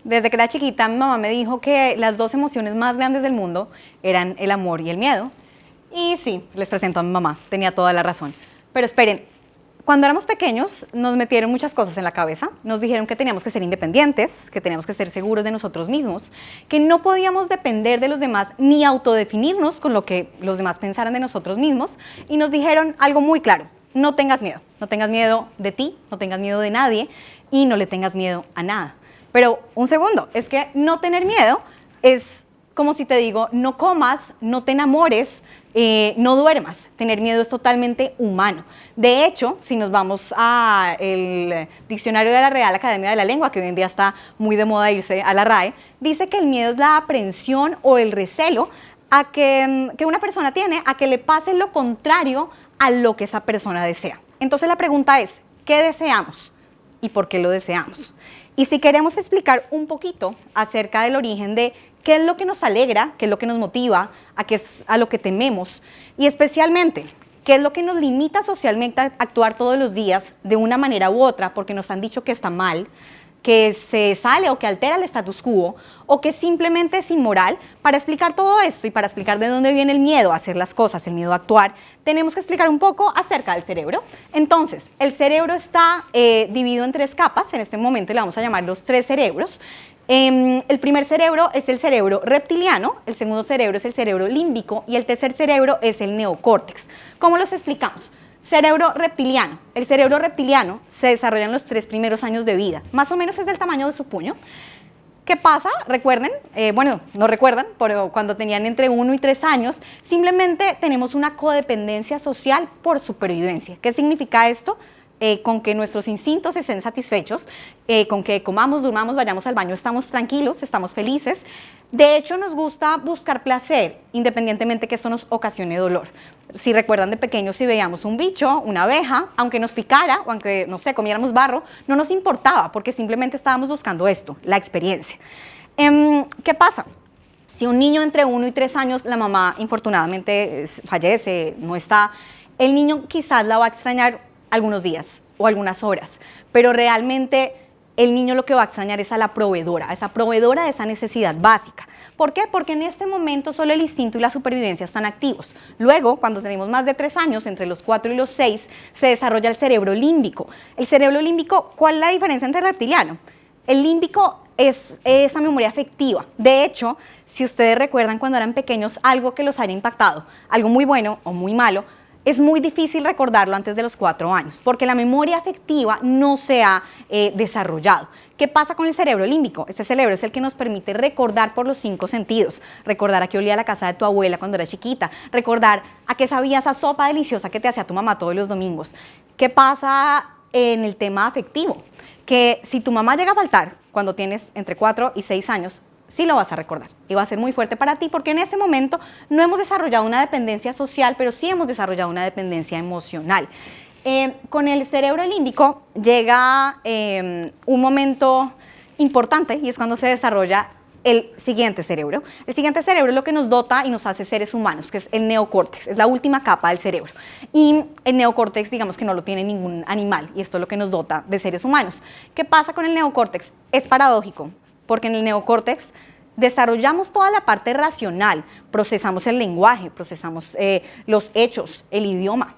Desde que era chiquita, mi mamá me dijo que las dos emociones más grandes del mundo eran el amor y el miedo. Y sí, les presento a mi mamá, tenía toda la razón. Pero esperen, cuando éramos pequeños nos metieron muchas cosas en la cabeza, nos dijeron que teníamos que ser independientes, que teníamos que ser seguros de nosotros mismos, que no podíamos depender de los demás ni autodefinirnos con lo que los demás pensaran de nosotros mismos, y nos dijeron algo muy claro: no tengas miedo de ti, no tengas miedo de nadie y no le tengas miedo a nada. Pero un segundo, es que no tener miedo es como si te digo, no comas, no te enamores, no duermas. Tener miedo es totalmente humano. De hecho, si nos vamos al diccionario de la Real Academia de la Lengua, que hoy en día está muy de moda irse a la RAE, dice que el miedo es la aprensión o el recelo que una persona tiene a que le pase lo contrario a lo que esa persona desea. Entonces la pregunta es, ¿qué deseamos y por qué lo deseamos? Y si queremos explicar un poquito acerca del origen de qué es lo que nos alegra, qué es lo que nos motiva, qué es a lo que tememos, y especialmente qué es lo que nos limita socialmente a actuar todos los días de una manera u otra porque nos han dicho que está mal, que se sale o que altera el status quo, o que simplemente es inmoral. Para explicar todo esto y para explicar de dónde viene el miedo a hacer las cosas, el miedo a actuar, tenemos que explicar un poco acerca del cerebro. Entonces, el cerebro está dividido en 3 capas. En este momento le vamos a llamar los 3 cerebros. El primer cerebro es el cerebro reptiliano, el segundo cerebro es el cerebro límbico y el tercer cerebro es el neocórtex. ¿Cómo los explicamos? Cerebro reptiliano. El cerebro reptiliano se desarrolla en los 3 primeros años de vida. Más o menos es del tamaño de su puño. ¿Qué pasa? Recuerden, bueno, no recuerdan, pero cuando tenían entre 1 y 3 años, simplemente tenemos una codependencia social por supervivencia. ¿Qué significa esto? Con que nuestros instintos estén satisfechos, con que comamos, durmamos, vayamos al baño, estamos tranquilos, estamos felices. De hecho, nos gusta buscar placer, independientemente que esto nos ocasione dolor. Si recuerdan de pequeños, si veíamos un bicho, una abeja, aunque nos picara o aunque, no sé, comiéramos barro, no nos importaba porque simplemente estábamos buscando esto, la experiencia. ¿Qué pasa? Si un niño entre 1 y 3 años, la mamá infortunadamente fallece, no está, el niño quizás la va a extrañar algunos días o algunas horas, pero realmente el niño lo que va a extrañar es a la proveedora, a esa proveedora de esa necesidad básica. ¿Por qué? Porque en este momento solo el instinto y la supervivencia están activos. Luego, cuando tenemos más de 3 años, entre los 4 y los 6, se desarrolla el cerebro límbico. El cerebro límbico, ¿cuál es la diferencia entre el reptiliano? El límbico es esa memoria afectiva. De hecho, si ustedes recuerdan cuando eran pequeños algo que los haya impactado, algo muy bueno o muy malo, es muy difícil recordarlo antes de los 4 años, porque la memoria afectiva no se ha desarrollado. ¿Qué pasa con el cerebro límbico? Este cerebro es el que nos permite recordar por los 5 sentidos, recordar a qué olía la casa de tu abuela cuando era chiquita, recordar a qué sabía esa sopa deliciosa que te hacía tu mamá todos los domingos. ¿Qué pasa en el tema afectivo? Que si tu mamá llega a faltar cuando tienes entre 4 y 6 años, sí lo vas a recordar y va a ser muy fuerte para ti porque en ese momento no hemos desarrollado una dependencia social, pero sí hemos desarrollado una dependencia emocional. Con el cerebro límbico llega un momento importante y es cuando se desarrolla el siguiente cerebro. El siguiente cerebro es lo que nos dota y nos hace seres humanos, que es el neocórtex, es la última capa del cerebro. Y el neocórtex, digamos que no lo tiene ningún animal y esto es lo que nos dota de seres humanos. ¿Qué pasa con el neocórtex? Es paradójico, porque en el neocórtex desarrollamos toda la parte racional, procesamos el lenguaje, procesamos los hechos, el idioma.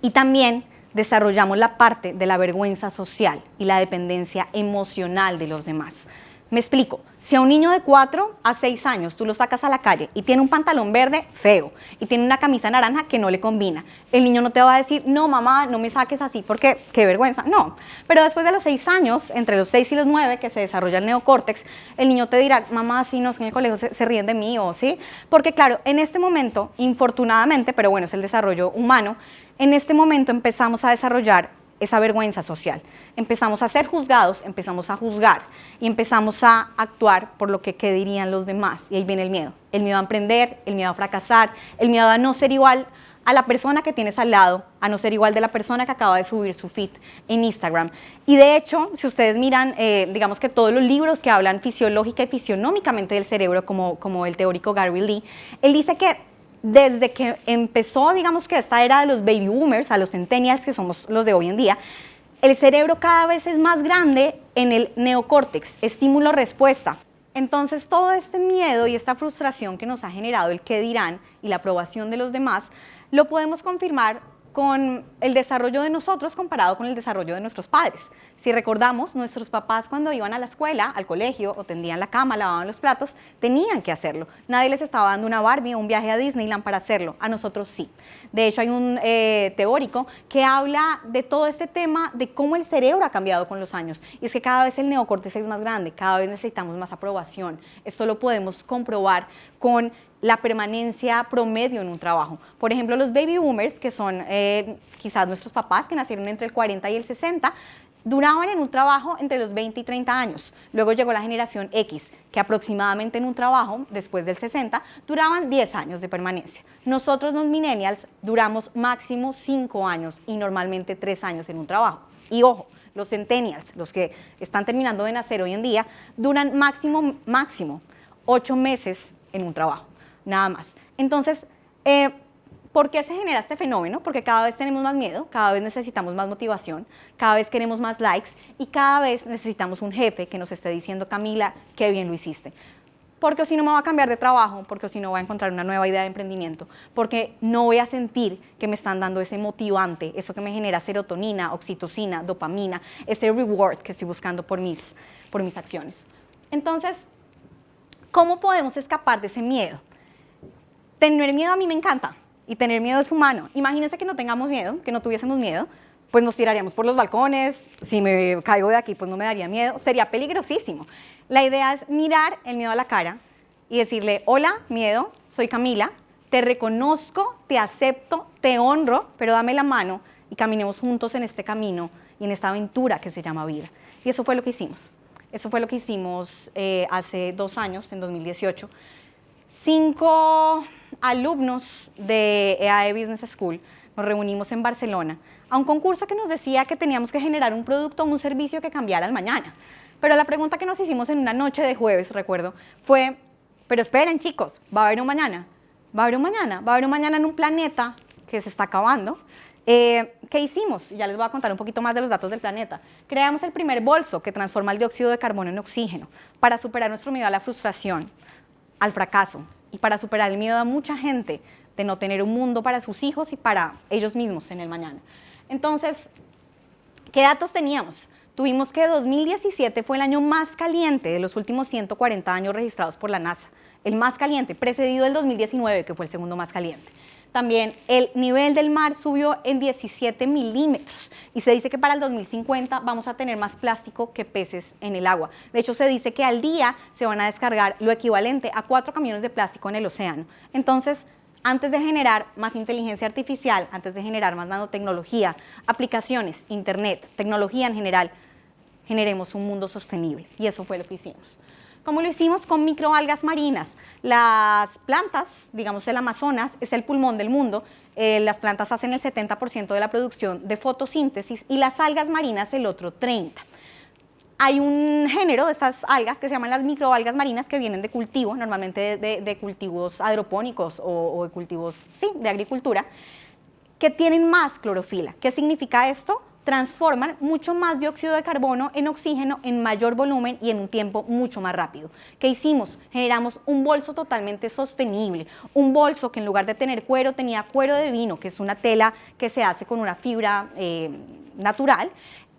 Y también desarrollamos la parte de la vergüenza social y la dependencia emocional de los demás. Me explico, si a un niño de 4 a 6 años tú lo sacas a la calle y tiene un pantalón verde feo y tiene una camisa naranja que no le combina, el niño no te va a decir, no mamá, no me saques así porque qué vergüenza, no. Pero después de los 6 años, entre los 6 y los 9 que se desarrolla el neocórtex, el niño te dirá, mamá, sí, no, es que en el colegio se ríen de mí o sí, porque claro, en este momento, infortunadamente, pero bueno, es el desarrollo humano, en este momento empezamos a desarrollar esa vergüenza social. Empezamos a ser juzgados, empezamos a juzgar y empezamos a actuar por lo que qué dirían los demás. Y ahí viene el miedo a emprender, el miedo a fracasar, el miedo a no ser igual a la persona que tienes al lado, a no ser igual de la persona que acaba de subir su feed en Instagram. Y de hecho, si ustedes miran, digamos que todos los libros que hablan fisiológica y fisionómicamente del cerebro, como el teórico Gary Lee, él dice que desde que empezó, digamos que esta era de los baby boomers, a los centennials, que somos los de hoy en día, el cerebro cada vez es más grande en el neocórtex, estímulo-respuesta. Entonces, todo este miedo y esta frustración que nos ha generado el qué dirán y la aprobación de los demás, lo podemos confirmar con el desarrollo de nosotros comparado con el desarrollo de nuestros padres. Si recordamos, nuestros papás cuando iban a la escuela, al colegio, o tendían la cama, lavaban los platos, tenían que hacerlo. Nadie les estaba dando una Barbie o un viaje a Disneyland para hacerlo. A nosotros sí. De hecho, hay un teórico que habla de todo este tema de cómo el cerebro ha cambiado con los años. Y es que cada vez el neocórtex es más grande, cada vez necesitamos más aprobación. Esto lo podemos comprobar con la permanencia promedio en un trabajo. Por ejemplo, los baby boomers, que son quizás nuestros papás que nacieron entre el 40 y el 60, duraban en un trabajo entre los 20 y 30 años. Luego llegó la generación X, que aproximadamente en un trabajo, después del 60, duraban 10 años de permanencia. Nosotros los millennials duramos máximo 5 años y normalmente 3 años en un trabajo. Y ojo, los centennials, los que están terminando de nacer hoy en día, duran máximo 8 meses en un trabajo. Nada más. Entonces, ¿por qué se genera este fenómeno? Porque cada vez tenemos más miedo, cada vez necesitamos más motivación, cada vez queremos más likes y cada vez necesitamos un jefe que nos esté diciendo, Camila, qué bien lo hiciste. Porque si no me voy a cambiar de trabajo, porque si no voy a encontrar una nueva idea de emprendimiento, porque no voy a sentir que me están dando ese motivante, eso que me genera serotonina, oxitocina, dopamina, ese reward que estoy buscando por mis acciones. Entonces, ¿cómo podemos escapar de ese miedo? Tener miedo a mí me encanta y tener miedo es humano. Imagínense que no tengamos miedo, que no tuviésemos miedo, pues nos tiraríamos por los balcones, si me caigo de aquí pues no me daría miedo, sería peligrosísimo. La idea es mirar el miedo a la cara y decirle, hola miedo, soy Camila, te reconozco, te acepto, te honro, pero dame la mano y caminemos juntos en este camino y en esta aventura que se llama vida. Y eso fue lo que hicimos. Eso fue lo que hicimos hace 2 años, en 2018. 5 alumnos de EAE Business School nos reunimos en Barcelona a un concurso que nos decía que teníamos que generar un producto o un servicio que cambiara el mañana. Pero la pregunta que nos hicimos en una noche de jueves, recuerdo, fue, pero esperen chicos, ¿va a haber un mañana? ¿Va a haber un mañana? ¿Va a haber un mañana en un planeta que se está acabando? ¿Qué hicimos? Ya les voy a contar un poquito más de los datos del planeta. Creamos el primer bolso que transforma el dióxido de carbono en oxígeno para superar nuestro miedo a la frustración, al fracaso y para superar el miedo a mucha gente de no tener un mundo para sus hijos y para ellos mismos en el mañana. Entonces, ¿qué datos teníamos? Tuvimos que 2017 fue el año más caliente de los últimos 140 años registrados por la NASA, el más caliente, precedido del 2019, que fue el segundo más caliente. También el nivel del mar subió en 17 milímetros y se dice que para el 2050 vamos a tener más plástico que peces en el agua. De hecho, se dice que al día se van a descargar lo equivalente a 4 camiones de plástico en el océano. Entonces, antes de generar más inteligencia artificial, antes de generar más nanotecnología, aplicaciones, internet, tecnología en general, generemos un mundo sostenible. Y eso fue lo que hicimos. ¿Cómo lo hicimos? Con microalgas marinas. Las plantas, digamos el Amazonas, es el pulmón del mundo. Las plantas hacen el 70% de la producción de fotosíntesis y las algas marinas el otro 30%. Hay un género de estas algas que se llaman las microalgas marinas que vienen de cultivo, normalmente de cultivos hidropónicos o de cultivos, sí, de agricultura, que tienen más clorofila. ¿Qué significa esto? Transforman mucho más dióxido de carbono en oxígeno en mayor volumen y en un tiempo mucho más rápido. ¿Qué hicimos? Generamos un bolso totalmente sostenible, un bolso que en lugar de tener cuero tenía cuero de vino, que es una tela que se hace con una fibra natural,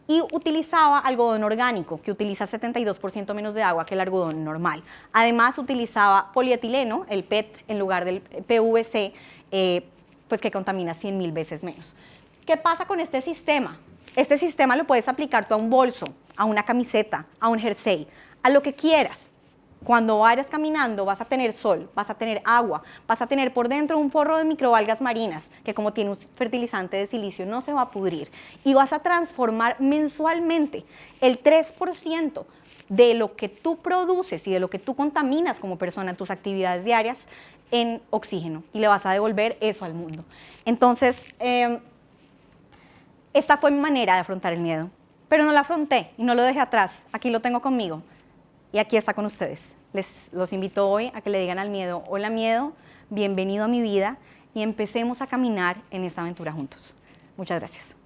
y utilizaba algodón orgánico, que utiliza 72% menos de agua que el algodón normal. Además utilizaba polietileno, el PET, en lugar del PVC, pues que contamina 100.000 veces menos. ¿Qué pasa con este sistema? Este sistema lo puedes aplicar tú a un bolso, a una camiseta, a un jersey, a lo que quieras. Cuando vayas caminando vas a tener sol, vas a tener agua, vas a tener por dentro un forro de microalgas marinas que como tiene un fertilizante de silicio no se va a pudrir y vas a transformar mensualmente el 3% de lo que tú produces y de lo que tú contaminas como persona en tus actividades diarias en oxígeno y le vas a devolver eso al mundo. Entonces, esta fue mi manera de afrontar el miedo, pero no la afronté y no lo dejé atrás, aquí lo tengo conmigo. Y aquí está con ustedes. Los invito hoy a que le digan al miedo, hola miedo, bienvenido a mi vida y empecemos a caminar en esta aventura juntos. Muchas gracias.